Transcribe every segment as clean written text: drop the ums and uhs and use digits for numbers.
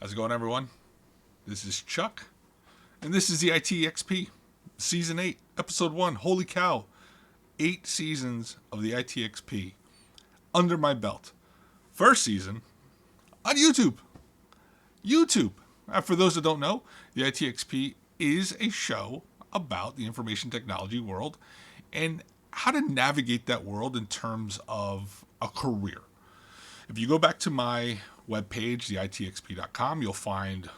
How's it going, everyone? This is Chuck, and this is the ITXP Season 8, Episode 1. Holy cow! 8 seasons of the ITXP under my belt. First season on YouTube. YouTube. For those that don't know, the ITXP is a show about the information technology world and how to navigate that world in terms of a career. If you go back to my webpage, theitxp.com, you'll find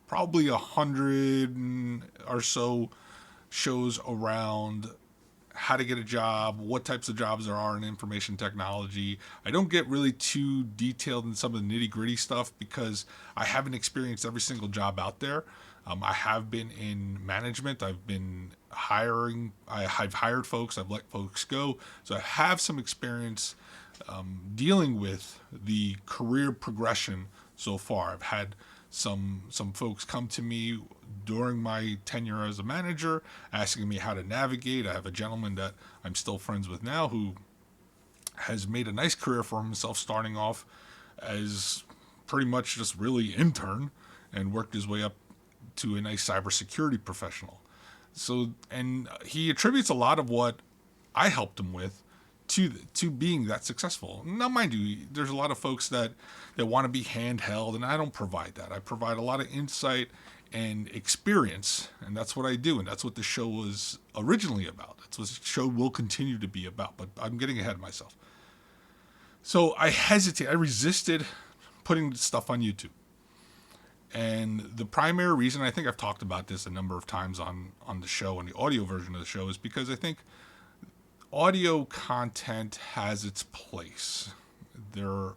probably 100 or so shows around how to get a job, what types of jobs there are in information technology. I don't get really too detailed in some of the nitty gritty stuff because I haven't experienced every single job out there. I have been in management. I've been hiring. I've hired folks. I've let folks go. So I have some experience dealing with the career progression so far. I've had some folks come to me during my tenure as a manager asking me how to navigate. I have a gentleman that I'm still friends with now who has made a nice career for himself, starting off as pretty much just really intern and worked his way up to a nice cybersecurity professional. So, and he attributes a lot of what I helped him with to being that successful. Now, mind you, there's a lot of folks that want to be handheld, and I don't provide that. I provide a lot of insight and experience, and that's what I do, and that's what the show was originally about. That's what the show will continue to be about, but I'm getting ahead of myself. So I resisted putting stuff on YouTube. And the primary reason, I think I've talked about this a number of times on the show, on the audio version of the show, is because I think audio content has its place. There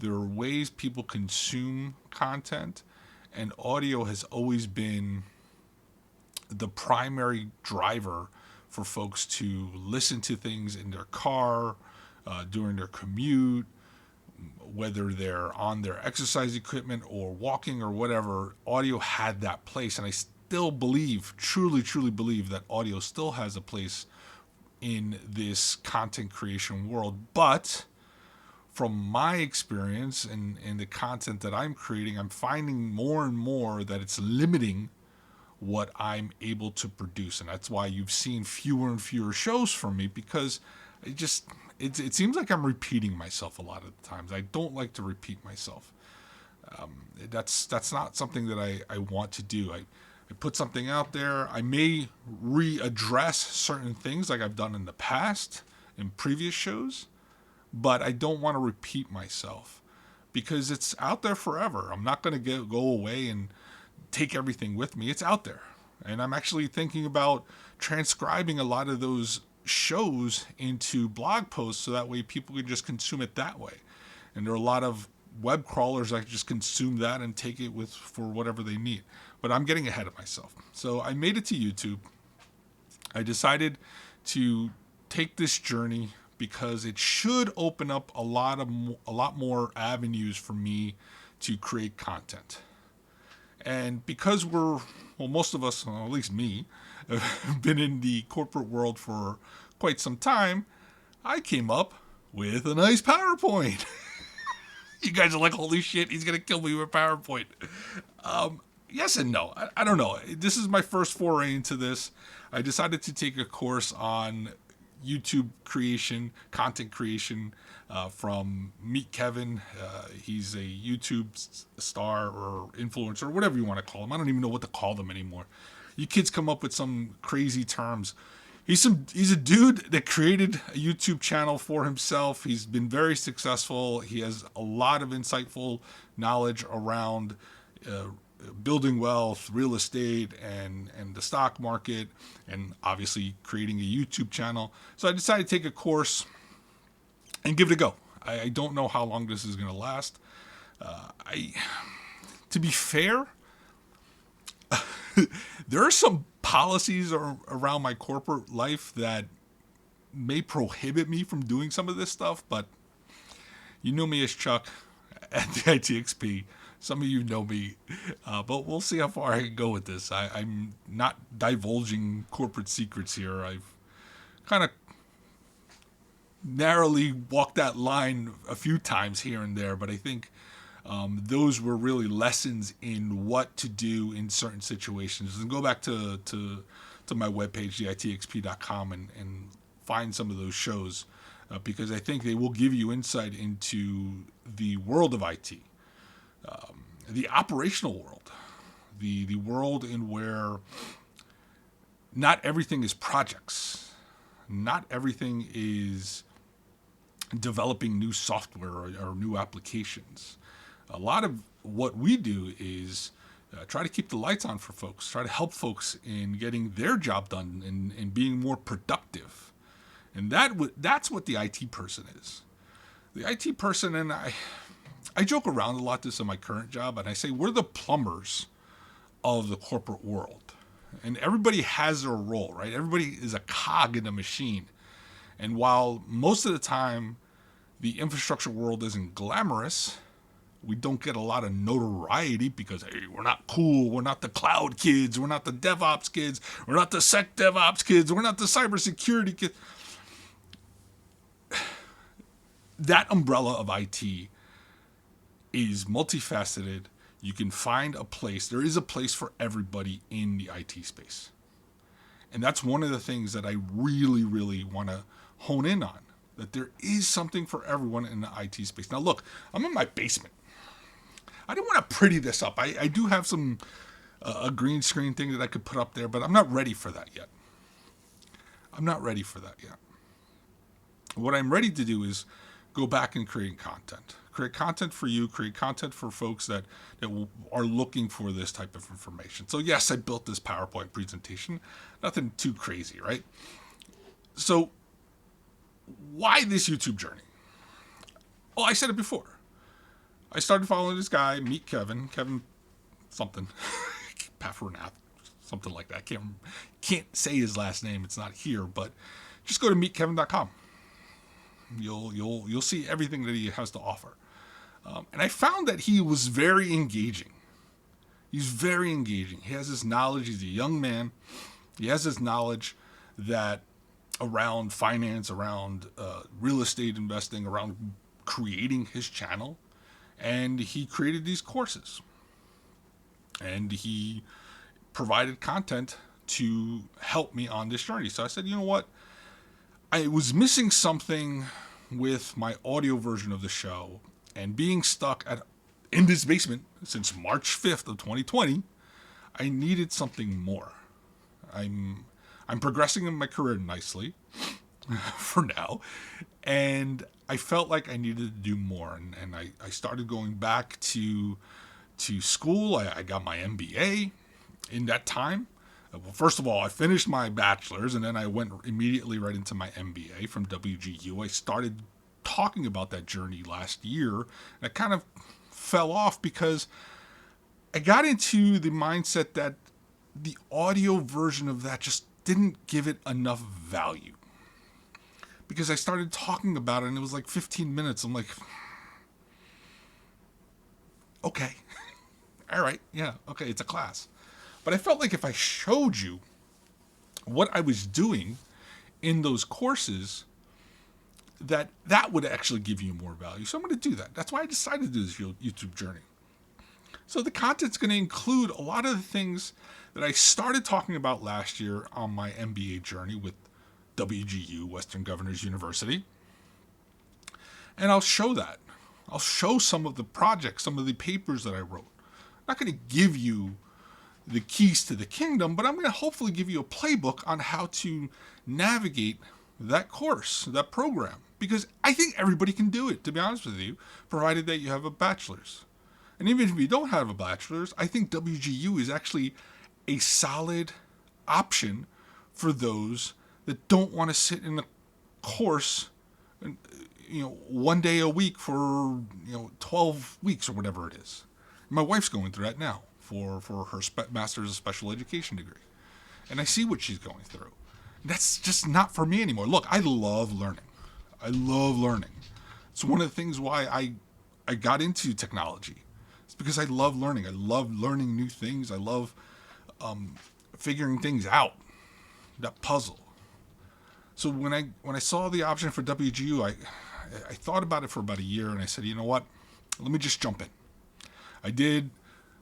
are ways people consume content, and audio has always been the primary driver for folks to listen to things in their car, during their commute, whether they're on their exercise equipment or walking or whatever. Audio had that place, and I still believe, truly believe, that audio still has a place in this content creation world. But from my experience and the content that I'm creating, I'm finding more and more that it's limiting what I'm able to produce. And that's why you've seen fewer and fewer shows from me, because it seems like I'm repeating myself a lot of the times. I don't like to repeat myself. That's not something that I want to do. I put something out there. I may readdress certain things like I've done in the past in previous shows, but I don't want to repeat myself because it's out there forever. I'm not going to go away and take everything with me. It's out there. And I'm actually thinking about transcribing a lot of those shows into blog posts so that way people can just consume it that way. And there are a lot of web crawlers that just consume that and take it for whatever they need. But I'm getting ahead of myself. So I made it to YouTube. I decided to take this journey because it should open up a lot more avenues for me to create content. And because most of us, well, at least me, have been in the corporate world for quite some time, I came up with a nice PowerPoint. You guys are like, holy shit, he's going to kill me with PowerPoint. Yes and no. I don't know. This is my first foray into this. I decided to take a course on YouTube creation, content creation, from Meet Kevin. He's a YouTube star or influencer, or whatever you want to call him. I don't even know what to call them anymore. You kids come up with some crazy terms. He's a dude that created a YouTube channel for himself. He's been very successful. He has a lot of insightful knowledge around building wealth, real estate, and the stock market, and obviously creating a YouTube channel. So I decided to take a course and give it a go. I don't know how long this is going to last. To be fair, there are some policies around my corporate life that may prohibit me from doing some of this stuff, but you know me as Chuck at the ITXP. Some of you know me, but we'll see how far I can go with this. I'm not divulging corporate secrets here. I've kind of narrowly walked that line a few times here and there, but I think Those were really lessons in what to do in certain situations. And go back to my webpage, theitxp.com, and find some of those shows because I think they will give you insight into the world of IT, the operational world, the world in where not everything is projects, not everything is developing new software or new applications. A lot of what we do is try to keep the lights on for folks, try to help folks in getting their job done and being more productive. And that's what the IT person is. The IT person, and I joke around a lot this in my current job, and I say we're the plumbers of the corporate world. And everybody has their role, right? Everybody is a cog in a machine. And while most of the time the infrastructure world isn't glamorous, we don't get a lot of notoriety because, hey, we're not cool. We're not the cloud kids. We're not the DevOps kids. We're not the Sec DevOps kids. We're not the cybersecurity kids. That umbrella of IT is multifaceted. You can find a place. There is a place for everybody in the IT space. And that's one of the things that I really, really want to hone in on, that there is something for everyone in the IT space. Now, look, I'm in my basement. I didn't want to pretty this up. I do have some a green screen thing that I could put up there, but I'm not ready for that yet. What I'm ready to do is go back and create content. Create content for you, create content for folks that are looking for this type of information. So yes, I built this PowerPoint presentation. Nothing too crazy, right? So why this YouTube journey? Well, I said it before. I started following this guy, Meet Kevin something, Paffernath, something like that. Can't say his last name. It's not here, but just go to meetkevin.com. You'll see everything that he has to offer. And I found that he was very engaging. He's very engaging. He has this knowledge. He's a young man. He has this knowledge that around finance, around real estate investing, around creating his channel. And he created these courses. And he provided content to help me on this journey. So I said, you know what? I was missing something with my audio version of the show, and being stuck in this basement since March 5th of 2020, I needed something more. I'm progressing in my career nicely for now, and I felt like I needed to do more, and I started going back to school. I got my MBA in that time. Well, first of all, I finished my bachelor's, and then I went immediately right into my MBA from WGU. I started talking about that journey last year, and I kind of fell off because I got into the mindset that the audio version of that just didn't give it enough value. Because I started talking about it, and it was like 15 minutes. I'm like, okay, all right, yeah, okay, it's a class. But I felt like if I showed you what I was doing in those courses, that would actually give you more value. So I'm going to do that. That's why I decided to do this YouTube journey. So the content's going to include a lot of the things that I started talking about last year on my MBA journey with WGU, Western Governors University. And I'll show that. I'll show some of the projects, some of the papers that I wrote. I'm not going to give you the keys to the kingdom, but I'm going to hopefully give you a playbook on how to navigate that course, that program. Because I think everybody can do it, to be honest with you, provided that you have a bachelor's. And even if you don't have a bachelor's, I think WGU is actually a solid option for those that don't want to sit in a course, 1 day a week for 12 weeks or whatever it is. My wife's going through that now for her master's of special education degree, and I see what she's going through. That's just not for me anymore. Look, I love learning. It's one of the things why I got into technology. It's because I love learning. I love learning new things. I love figuring things out. That puzzle. So when I saw the option for WGU, I thought about it for about a year, and I said, you know what? Let me just jump in. I did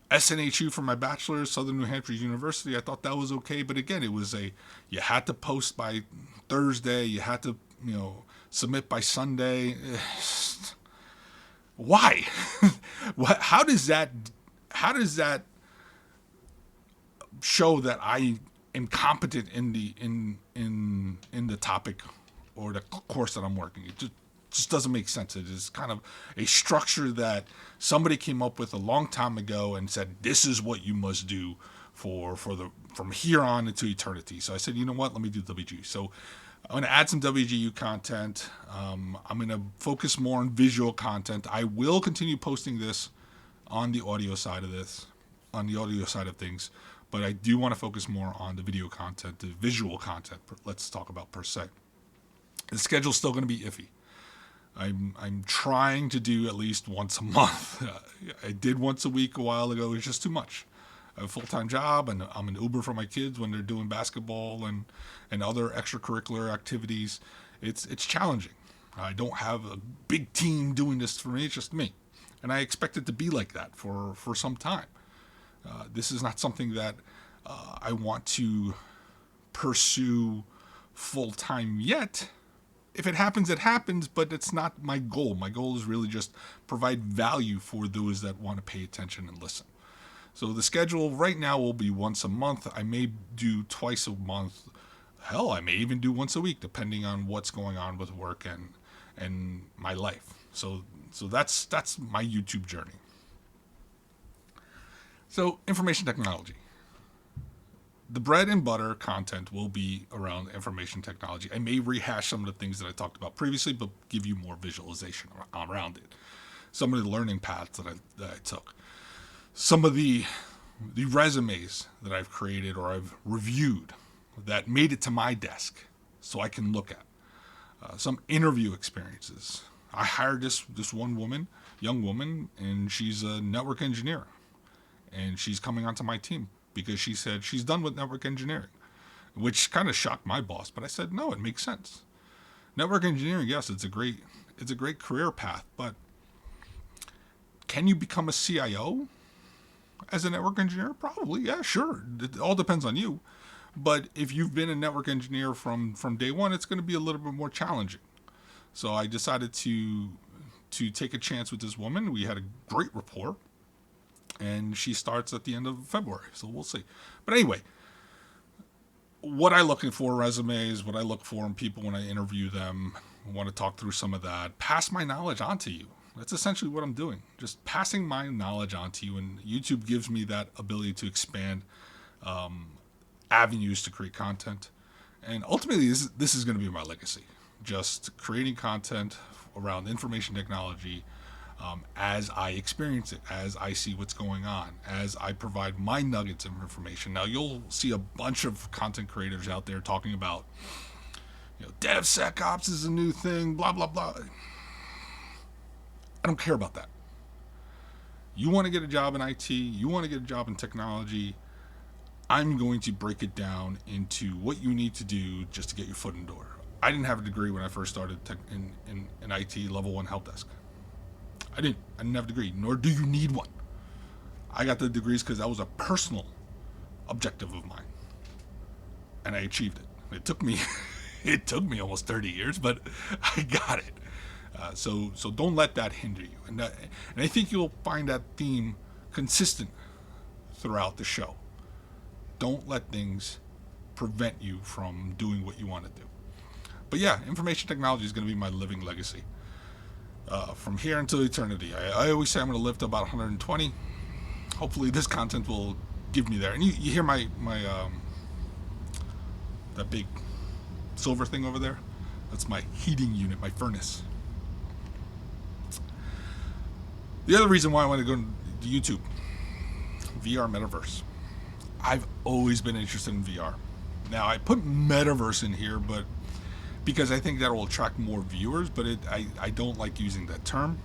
SNHU for my bachelor's, Southern New Hampshire University. I thought that was okay, but again, it was you had to post by Thursday, you had to, submit by Sunday. Why? How does that show that I am competent in the topic or the course that I'm working? It just doesn't make sense. It is kind of a structure that somebody came up with a long time ago and said, this is what you must do from here on into eternity. So I said, you know what? Let me do WGU. So I'm going to add some WGU content. I'm going to focus more on visual content. I will continue posting this on the audio side of things, but I do want to focus more on the video content, the visual content. Let's talk about per se. The schedule's still going to be iffy. I'm trying to do at least once a month. I did once a week a while ago. It's just too much. I have a full-time job, and I'm an Uber for my kids when they're doing basketball and other extracurricular activities. It's challenging. I don't have a big team doing this for me. It's just me. And I expect it to be like that for some time. This is not something that I want to pursue full-time yet. If it happens, it happens, but it's not my goal. My goal is really just provide value for those that want to pay attention and listen. So the schedule right now will be once a month. I may do twice a month. Hell, I may even do once a week, depending on what's going on with work and my life. So that's my YouTube journey. So information technology. The bread and butter content will be around information technology. I may rehash some of the things that I talked about previously, but give you more visualization around it. Some of the learning paths that I took. Some of the resumes that I've created or I've reviewed that made it to my desk so I can look at. Some interview experiences. I hired this one young woman, and she's a network engineer. And she's coming onto my team because she said she's done with network engineering, which kind of shocked my boss. But I said, no, it makes sense. Network engineering, yes, it's a great career path, but can you become a CIO as a network engineer? Probably, yeah, sure. It all depends on you. But if you've been a network engineer from day one, it's going to be a little bit more challenging. So I decided to take a chance with this woman. We had a great rapport. And she starts at the end of February, so we'll see. But anyway, what I look for resumes, what I look for in people when I interview them, I want to talk through some of that, pass my knowledge on to you. That's essentially what I'm doing, just passing my knowledge on to you. And YouTube gives me that ability to expand avenues to create content. And ultimately, this is going to be my legacy, just creating content around information technology, as I experience it, as I see what's going on, as I provide my nuggets of information. Now, you'll see a bunch of content creators out there talking about, DevSecOps is a new thing, blah, blah, blah. I don't care about that. You want to get a job in IT, you want to get a job in technology, I'm going to break it down into what you need to do just to get your foot in the door. I didn't have a degree when I first started in IT, level 1 help desk. I didn't have a degree, nor do you need one. I got the degrees because that was a personal objective of mine, and I achieved it. It took me almost 30 years, but I got it. So don't let that hinder you, and I think you'll find that theme consistent throughout the show. Don't let things prevent you from doing what you want to do. But yeah, information technology is going to be my living legacy. From here until eternity. I always say I'm going to live to about 120. Hopefully this content will give me there. And you hear my that big silver thing over there? That's my heating unit, my furnace. The other reason why I want to go to YouTube, VR Metaverse. I've always been interested in VR. Now, I put Metaverse in here, but because I think that will attract more viewers, but I don't like using that term.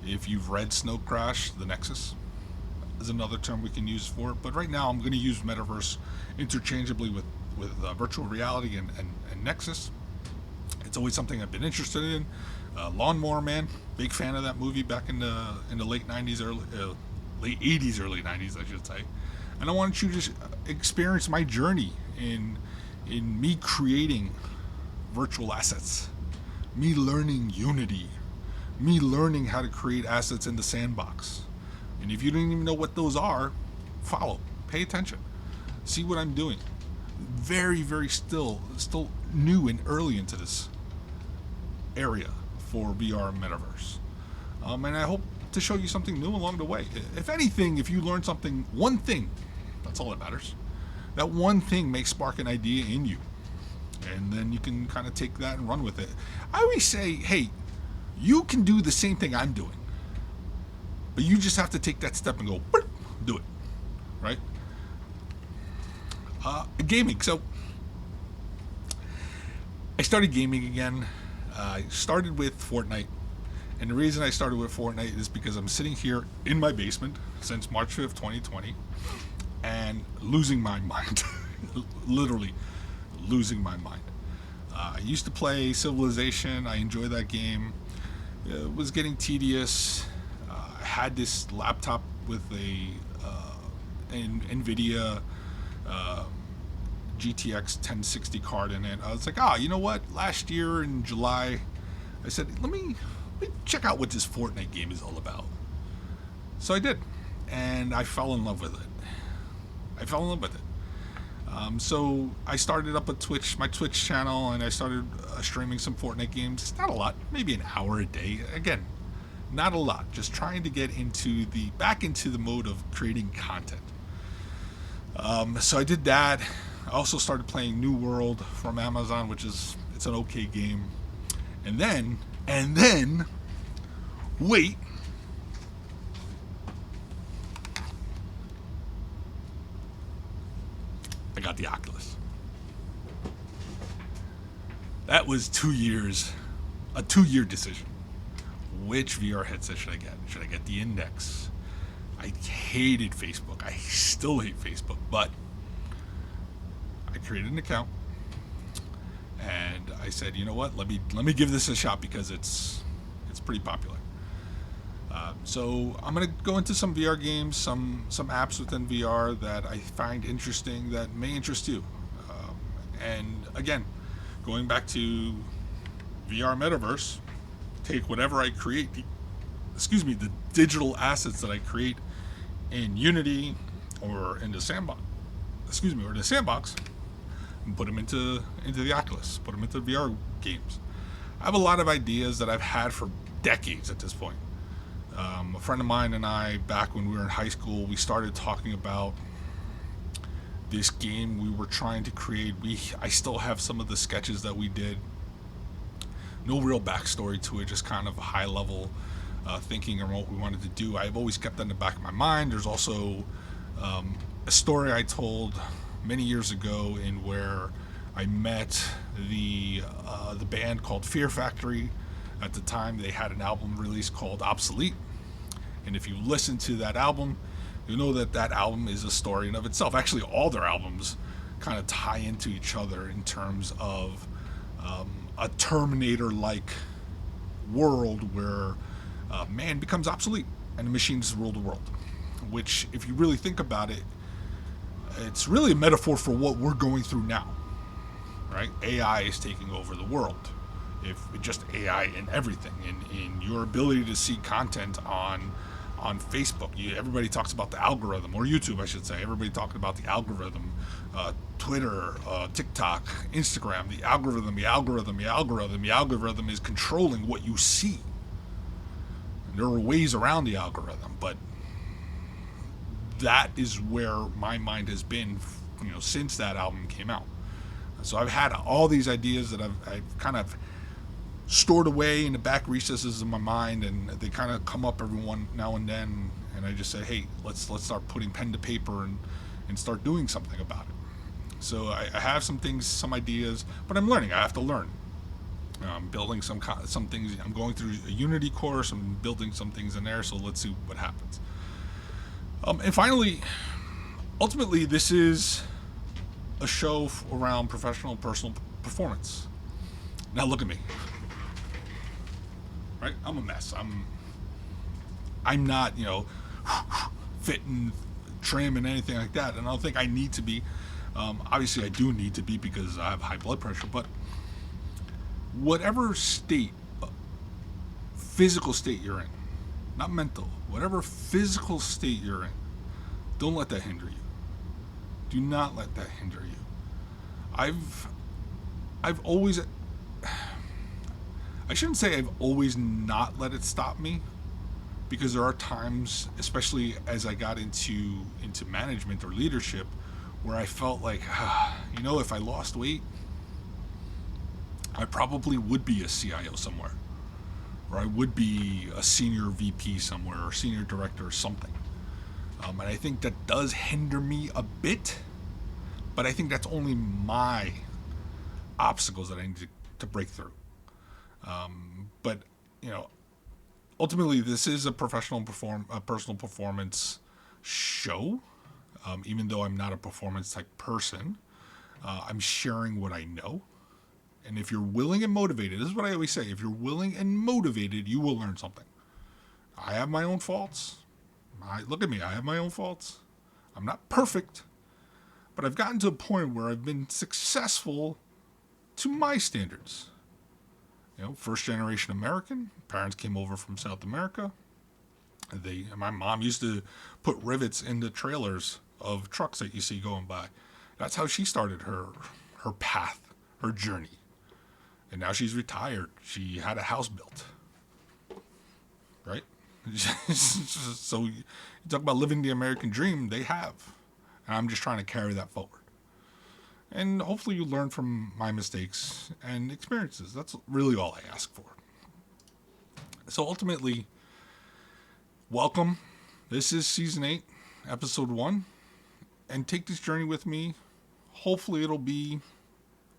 If you've read Snow Crash, the Nexus is another term we can use for it. But right now I'm going to use Metaverse interchangeably with virtual reality and Nexus. It's always something I've been interested in. Lawnmower Man, big fan of that movie back in the late 90s, late 80s, early 90s, I should say. And I wanted you to experience my journey in me creating virtual assets, me learning Unity, me learning how to create assets in the sandbox. And if you don't even know what those are, follow, pay attention, see what I'm doing. Very, very still new and early into this area for VR and Metaverse. And I hope to show you something new along the way. If anything, if you learn something, one thing, that's all that matters. That one thing may spark an idea in you. And then you can kind of take that and run with it. I always say, hey, you can do the same thing I'm doing. But you just have to take that step and go, do it. Right? Gaming. So, I started gaming again. I started with Fortnite. And the reason I started with Fortnite is because I'm sitting here in my basement since March 5th, 2020, and losing my mind. Literally losing my mind. I used to play Civilization. I enjoy that game. It was getting tedious. I had this laptop with a NVIDIA GTX 1060 card in it. I was like, you know what? Last year in July, I said, let me check out what this Fortnite game is all about. So I did, and I fell in love with it. So I started up my Twitch channel, and I started streaming some Fortnite games. It's not a lot, maybe an hour a day. Again, not a lot. Just trying to get back into the mode of creating content. So I did that. I also started playing New World from Amazon, it's an okay game. And then, wait. I got the Oculus. That was 2 years, a 2-year decision. Which VR headset should I get? Should I get the Index? I hated Facebook. I still hate Facebook, but I created an account, and I said, you know what? Let me give this a shot because it's pretty popular. So I'm gonna go into some VR games, some apps within VR that I find interesting that may interest you. And again, going back to VR Metaverse, take whatever I create, the digital assets that I create in Unity or in the sandbox, and put them into the Oculus, put them into VR games. I have a lot of ideas that I've had for decades at this point. A friend of mine and I, back when we were in high school, we started talking about this game we were trying to create. I still have some of the sketches that we did. No real backstory to it, just kind of a high level thinking on what we wanted to do. I've always kept that in the back of my mind. There's also a story I told many years ago in where I met the band called Fear Factory. At the time, they had an album released called Obsolete. And if you listen to that album, you know that album is a story in of itself. Actually, all their albums kind of tie into each other in terms of a Terminator-like world where man becomes obsolete and the machines rule the world. Which, if you really think about it, it's really a metaphor for what we're going through now, right? AI is taking over the world. If just AI in everything, in your ability to see content on Facebook. Everybody talks about the algorithm, or YouTube, I should say. Everybody talking about the algorithm. Twitter, TikTok, Instagram, the algorithm is controlling what you see. And there are ways around the algorithm, but that is where my mind has been, since that album came out. So I've had all these ideas that I've kind of stored away in the back recesses of my mind, and they kind of come up every one now and then, and I just say, hey, let's start putting pen to paper and start doing something about it. So I have some ideas, but I'm learning. I have to learn. I'm building some things. I'm going through a Unity course. I'm building some things in there, so let's see what happens. And finally, ultimately, this is a show around professional and personal performance. Now look at me. Right? I'm a mess. I'm not, fit and trim and anything like that. And I don't think I need to be. Obviously, I do need to be because I have high blood pressure. But whatever state, physical state you're in, not mental, whatever physical state you're in, don't let that hinder you. Do not let that hinder you. I've always, I shouldn't say I've always not let it stop me, because there are times, especially as I got into management or leadership, where I felt like, if I lost weight, I probably would be a CIO somewhere, or I would be a senior VP somewhere, or senior director or something. And I think that does hinder me a bit, but I think that's only my obstacles that I need to break through. But ultimately, this is a personal performance show. Even though I'm not a performance type person, I'm sharing what I know. And if you're willing and motivated, this is what I always say: if you're willing and motivated, you will learn something. I have my own faults. Look at me. I have my own faults. I'm not perfect, but I've gotten to a point where I've been successful to my standards. First generation American. Parents came over from South America. My mom used to put rivets in the trailers of trucks that you see going by. That's how she started her path, her journey. And now she's retired. She had a house built. Right? So you talk about living the American dream, they have. And I'm just trying to carry that forward. And hopefully you learn from my mistakes and experiences. That's really all I ask for. So ultimately, welcome. This is season 8, episode 1. And take this journey with me. Hopefully it'll be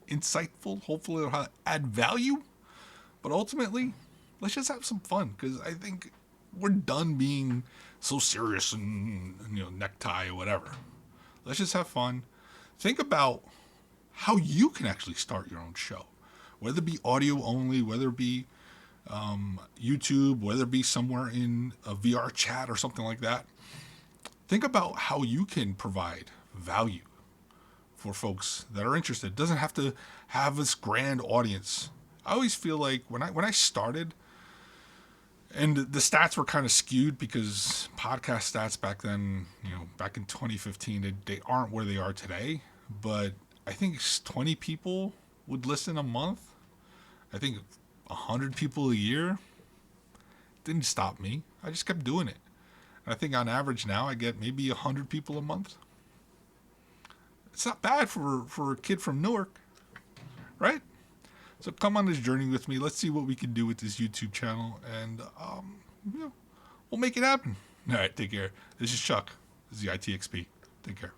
insightful. Hopefully it'll add value. But ultimately, let's just have some fun. Because I think we're done being so serious and necktie or whatever. Let's just have fun. Think about how you can actually start your own show. Whether it be audio only, whether it be YouTube, whether it be somewhere in a VR chat or something like that. Think about how you can provide value for folks that are interested. It doesn't have to have this grand audience. I always feel like when I started, and the stats were kind of skewed because podcast stats back then, back in 2015, they aren't where they are today. But I think 20 people would listen a month. I think 100 people a year. Didn't stop me. I just kept doing it. And I think on average now I get maybe 100 people a month. It's not bad for a kid from Newark, right? So come on this journey with me. Let's see what we can do with this YouTube channel, and we'll make it happen. All right, take care. This is Chuck. This is the ITXP. Take care.